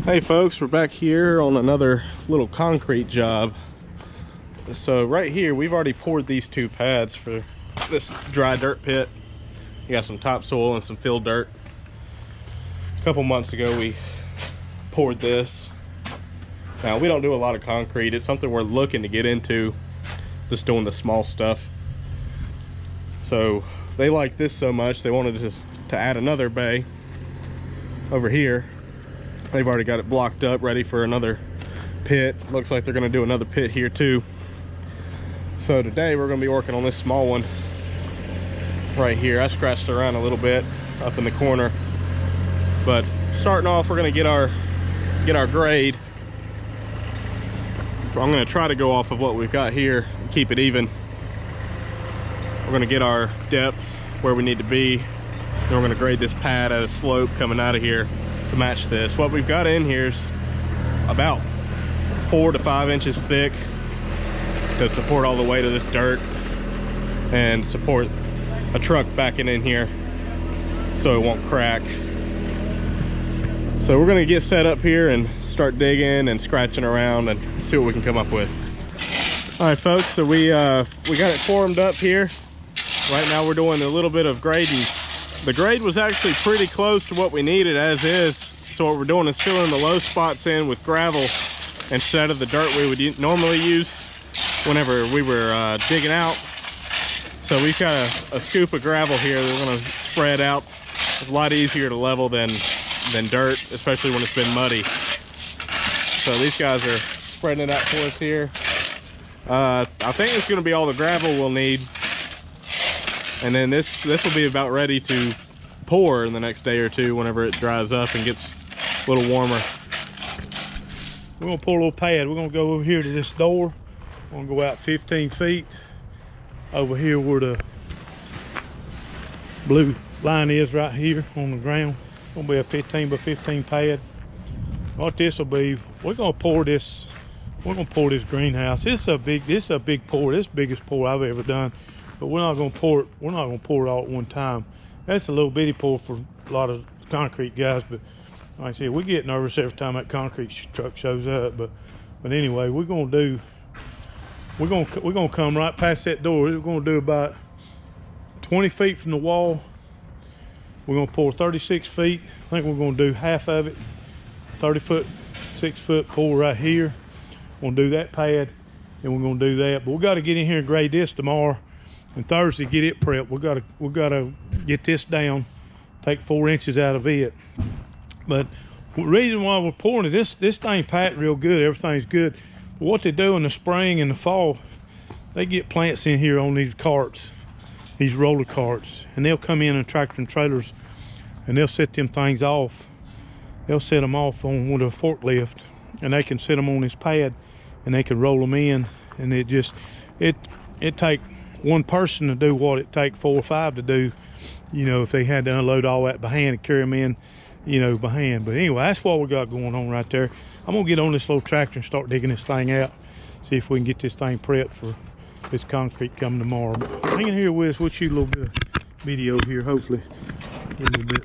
Hey folks, we're back here on another little concrete job. So right here, we've already poured these two pads for this dry dirt pit. You got some topsoil and some fill dirt. A couple months ago, we poured this. Now, we don't do a lot of concrete. It's something we're looking to get into, just doing the small stuff. So they like this so much, they wanted to add another bay over here. They've already got it blocked up, ready for another pit. Looks like they're gonna do another pit here too. So today we're gonna be working on this small one right here. I scratched around a little bit up in the corner. But starting off, we're gonna get our grade. I'm gonna try to go off of what we've got here and keep it even. We're gonna get our depth where we need to be. Then we're gonna grade this pad at a slope coming out of here to match this. What we've got in here is about 4 to 5 inches thick to support all the weight of this dirt and support a truck backing in here so it won't crack. So we're gonna get set up here and start digging and scratching around and see what we can come up with. All right folks, so we got it formed up here. Right now we're doing a little bit of grading. The grade was actually pretty close to what we needed as is. So what we're doing is filling the low spots in with gravel instead of the dirt we would normally use whenever we were digging out. So we've got a scoop of gravel here that we're gonna spread out. It's a lot easier to level than dirt, especially when it's been muddy. So these guys are spreading it out for us here. I think it's gonna be all the gravel we'll need. And then this will be about ready to pour in the next day or two whenever it dries up and gets a little warmer. We're gonna pour a little pad. We're gonna go over here to this door. We're gonna go out 15 feet. Over here where the blue line is right here on the ground. It's gonna be a 15 by 15 pad. What this will be, we're gonna pour this greenhouse. This is a big pour. This is the biggest pour I've ever done. But we're not gonna pour it all at one time. That's a little bitty pour for a lot of concrete guys, but like I said, we get nervous every time that concrete truck shows up. But anyway, we're gonna come right past that door. We're gonna do about 20 feet from the wall. We're gonna pour 36 feet. I think we're gonna do half of it. 6 foot pour right here. We're gonna do that pad, and we're gonna do that. But we gotta get in here and grade this tomorrow. And Thursday, get it prepped. We gotta get this down, take 4 inches out of it. But the reason why we're pouring it, this thing packed real good. Everything's good. But what they do in the spring and the fall, they get plants in here on these carts, these roller carts, and they'll come in and tractor and trailers, and they'll set them things off. They'll set them off on with a forklift, and they can set them on this pad, and they can roll them in. And it take one person to do what it take 4 or 5 to do, if they had to unload all that by hand and carry them in, by hand. But anyway, that's what we got going on right there. I'm gonna get on this little tractor and start digging this thing out, see if we can get this thing prepped for this concrete coming tomorrow. But hang in here with us, we'll shoot a little bit of video here, hopefully get a little bit.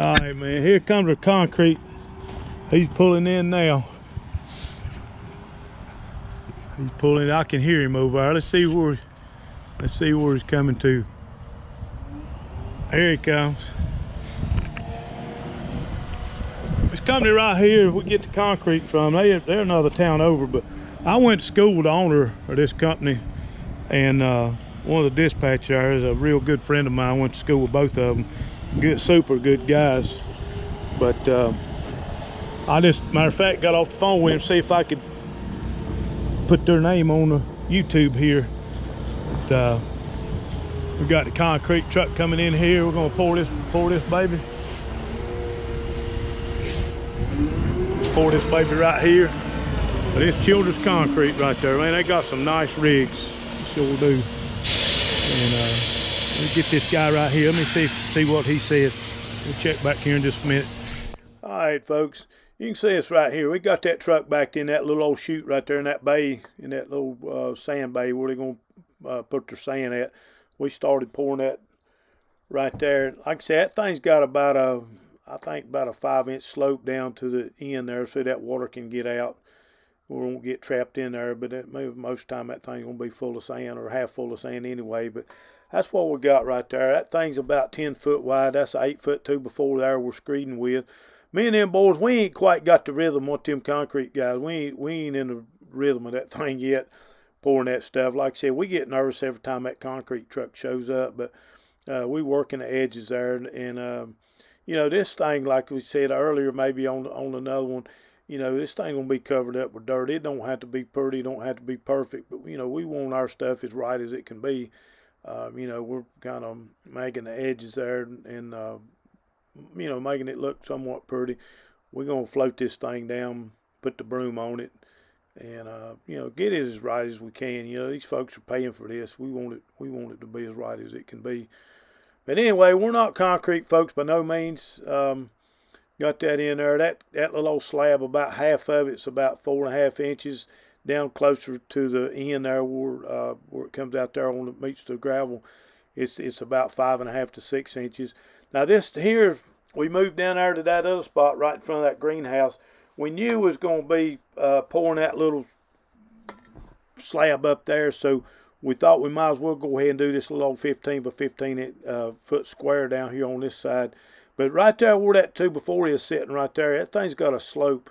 All right, man, here comes the concrete. He's pulling in now. He's pulling, I can hear him over there. Let's see where he's coming to. Here he comes. This company right here, we get the concrete from, they're another town over, but I went to school with the owner of this company, and one of the dispatchers there is a real good friend of mine. I went to school with both of them. Good, super good guys. But I just, matter of fact, got off the phone with him to see if I could put their name on the YouTube here. But, we got the concrete truck coming in here. We're gonna pour this baby. Pour this baby right here. But it's Childress Concrete right there, man. They got some nice rigs, sure do. And let me get this guy right here. Let me see what he says. We'll check back here in just a minute. All right, folks. You can see us right here. We got that truck backed in that little old chute right there in that bay, in that little sand bay where they're gonna put their sand at. We started pouring that right there. Like I said, that thing's got about I think about a 5-inch slope down to the end there, so that water can get out. We won't get trapped in there, but most of the time that thing's gonna be full of sand, or half full of sand anyway. But that's what we got right there. That thing's about 10 foot wide. That's an 8-foot tube before there we're screeding with. Me and them boys, we ain't quite got the rhythm what them concrete guys. We ain't in the rhythm of that thing yet, pouring that stuff. Like I said, we get nervous every time that concrete truck shows up, but we working the edges there, and you know, this thing, like we said earlier, maybe on another one, you know, this thing gonna be covered up with dirt. It don't have to be pretty, don't have to be perfect, but you know, we want our stuff as right as it can be. You know, we're kind of making the edges there, and you know, making it look somewhat pretty. We're gonna float this thing down, put the broom on it, and you know, get it as right as we can. You know, these folks are paying for this. We want it to be as right as it can be. But anyway, we're not concrete folks by no means. Got that in there. That little old slab, about half of it's about 4.5 inches down closer to the end there where it comes out there on it meets the gravel. It's about 5.5 to 6 inches. Now this here, we moved down there to that other spot right in front of that greenhouse. We knew it was going to be pouring that little slab up there, so we thought we might as well go ahead and do this little old 15 by 15 foot square down here on this side. But right there where that 2x4 is sitting right there, that thing's got a slope.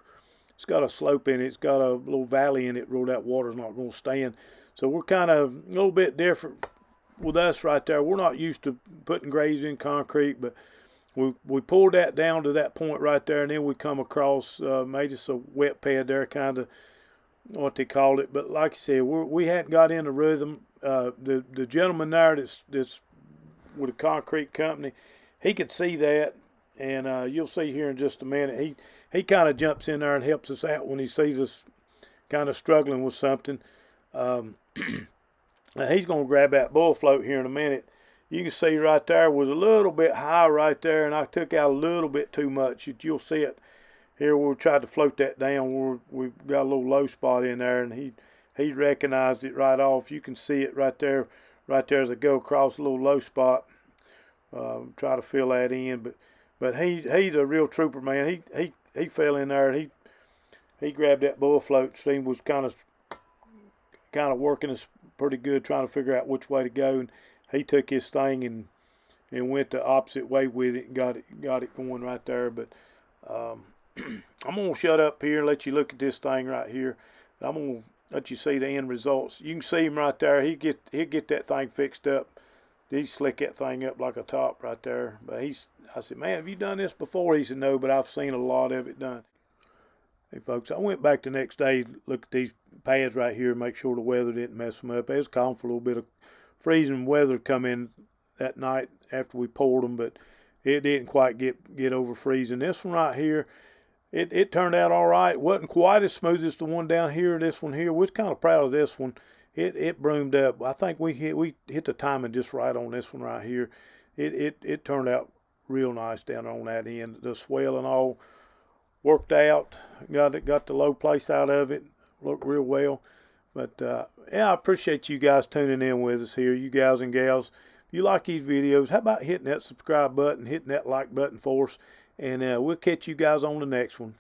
It's got a slope in it. It's got a little valley in it where that water's not going to stand. So we're kind of a little bit different with us right there. We're not used to putting grades in concrete, but we pulled that down to that point right there, and then we come across, made us a wet pad there, kind of what they called it. But like I said, we hadn't got into rhythm. The gentleman there that's with a concrete company, he could see that, and you'll see here in just a minute. He kind of jumps in there and helps us out when he sees us kind of struggling with something. He's going to grab that bull float here in a minute. You can see right there was a little bit high right there, and I took out a little bit too much. You'll see it here where we tried to float that down, where we got a little low spot in there, and he recognized it right off. You can see it right there as I go across a little low spot. Try to fill that in, but he's a real trooper, man. He fell in there, and he grabbed that bull float. Steve was kind of working us pretty good, trying to figure out which way to go, and he took his thing and went the opposite way with it and got it going right there. But I'm gonna shut up here and let you look at this thing right here. I'm gonna let you see the end results. You can see him right there. He'll get that thing fixed up. He slick that thing up like a top right there. But I said, man, have you done this before? He said, no, but I've seen a lot of it done. Hey folks, I went back the next day, look at these pads right here, make sure the weather didn't mess them up. It was calling for a little bit of freezing weather to come in that night after we poured them, but it didn't quite get over freezing. This one right here, it turned out all right. It wasn't quite as smooth as the one down here. This one here, we're kind of proud of this one. It broomed up. I think we hit the timing just right on this one right here. It turned out real nice down on that end. The swell and all worked out. Got the low place out of it. Looked real well. But yeah, I appreciate you guys tuning in with us here, you guys and gals. If you like these videos, how about hitting that subscribe button, hitting that like button for us? And we'll catch you guys on the next one.